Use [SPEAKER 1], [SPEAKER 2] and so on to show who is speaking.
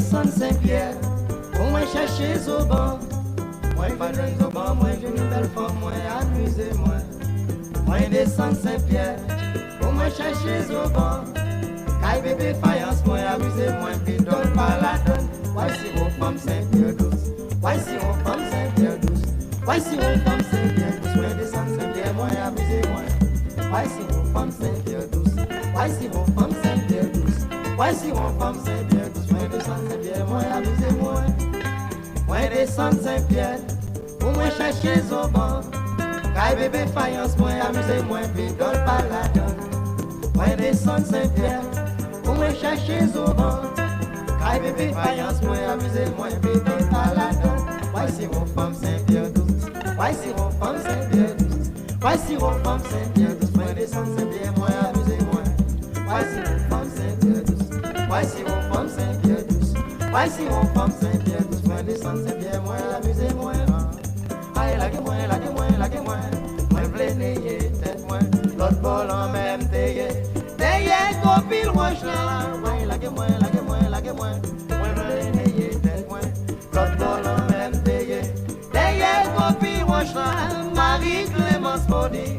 [SPEAKER 1] descends Saint-Pierre, pour moi chercher au banc. Moi pas de au banc, moi j'ai une belle femme, moi amusez-moi. Moi descends Saint-Pierre, pour moi chercher au banc. Caille bébé faïence, moi amusez-moi, puis donne pas la donne. Voici vos femmes Saint-Pierre douce, voici vos femmes Saint-Pierre douce. Voici vos femmes Saint-Pierre douce, moi descends Saint-Pierre, moi amusez-moi. Voici vos femmes Saint-Pierre douce, voici vos femmes Saint-Pierre douce. Voici vos femmes Saint-Pierre douce, moi descends Saint-Pierre, moi amusez-moi. Moi descends Saint-Pierre, pour moi chercher au banc. Caille bébé faïence, moi amusez-moi, puis donne pas la donne. Moi descends Saint-Pierre, pour moi chercher au banc. Caille bébé faïence, moi amusez-moi, puis donne pas la donne. Voici vos femmes Saint-Pierre douce, voici vos femmes Saint-Pierre douce. Voici vos femmes Saint-Pierre douce, moi descends Saint-Pierre, moi amusez-moi. Voici vos femmes Saint-Pierre douce, voici vos femmes Saint-Pierre douce. Voici vos femmes Saint-Pierre douce, moi descends Saint-Pierre, moi amusez-moi. Aïe, laguez-moi, laguez-moi, laguez-moi. Moi v'lais n'ayez tête, moi, l'autre bol en même t'ayez. T'ayez copine roche là, ouais, laguez-moi, laguez-moi, laguez-moi. Moi v'lais n'ayez tête, moi, l'autre bol en même t'ayez. T'ayez copine roche là, Marie Clémence Body.